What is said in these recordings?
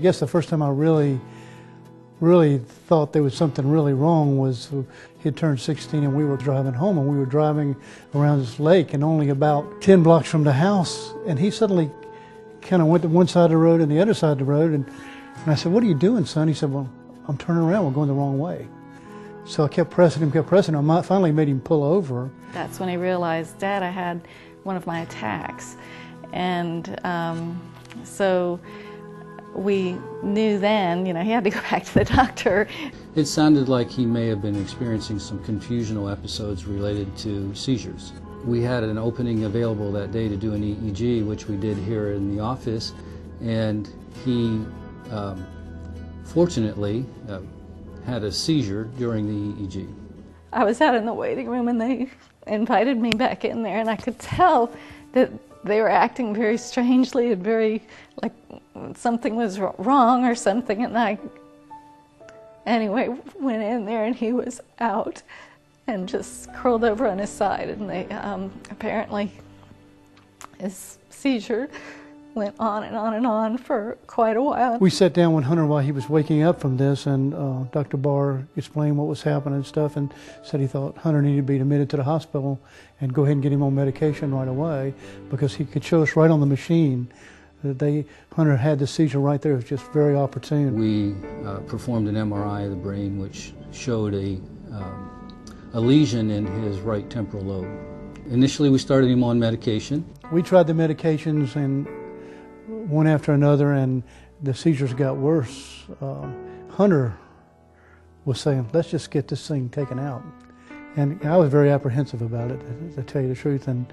guess the first time I really thought there was something really wrong was he had turned 16 and we were driving home, and we were driving around this lake and only about 10 blocks from the house, and he suddenly kind of went to one side of the road and the other side of the road, and I said, "What are you doing, son?" He said, "Well, I'm turning around, we're going the wrong way." So I kept pressing him, I finally made him pull over. That's when he realized, "Dad, I had one of my attacks." And so we knew then, he had to go back to the doctor. It sounded like he may have been experiencing some confusional episodes related to seizures. We had an opening available that day to do an EEG, which we did here in the office, and he fortunately had a seizure during the EEG. I was out in the waiting room and they invited me back in there, and I could tell that they were acting very strangely and very like something was wrong or something, and I anyway went in there and he was out and just curled over on his side, and they apparently his seizure went on and on and on for quite a while. We sat down with Hunter while he was waking up from this, and Dr. Barr explained what was happening and stuff, and said he thought Hunter needed to be admitted to the hospital and go ahead and get him on medication right away, because he could show us right on the machine that Hunter had the seizure right there. It was just very opportune. We performed an MRI of the brain, which showed a lesion in his right temporal lobe. Initially, we started him on medication. We tried the medications and one after another, and the seizures got worse. Hunter was saying, "Let's just get this thing taken out." And I was very apprehensive about it, to tell you the truth. And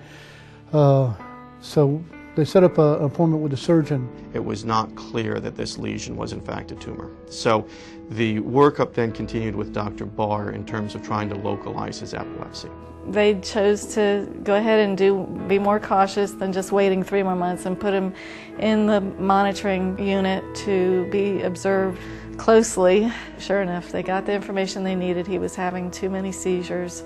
so they set up an appointment with the surgeon. It was not clear that this lesion was in fact a tumor. So the workup then continued with Dr. Barr in terms of trying to localize his epilepsy. They chose to go ahead and be more cautious than just waiting 3 more months, and put him in the monitoring unit to be observed closely. Sure enough, they got the information they needed. He was having too many seizures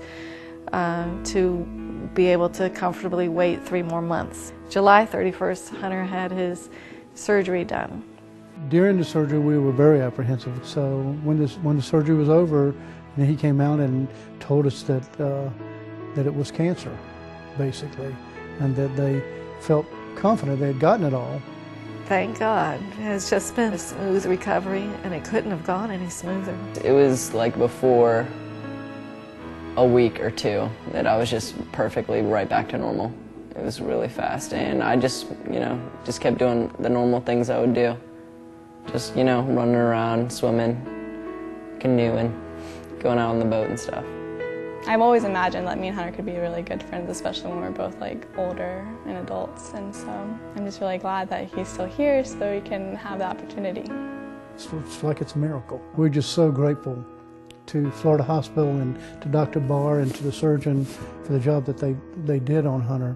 to be able to comfortably wait 3 more months. July 31st, Hunter had his surgery done. During the surgery, we were very apprehensive. So when the surgery was over, he came out and told us that it was cancer, basically, and that they felt confident they had gotten it all. Thank God. It's just been a smooth recovery, and it couldn't have gone any smoother. It was like before a week or 2 that I was just perfectly right back to normal. It was really fast, and I just kept doing the normal things I would do. Just, running around, swimming, canoeing, going out on the boat and stuff. I've always imagined that me and Hunter could be really good friends, especially when we're both older and adults, and so I'm just really glad that he's still here so we can have the opportunity. It's like it's a miracle. We're just so grateful to Florida Hospital and to Dr. Barr and to the surgeon for the job that they did on Hunter.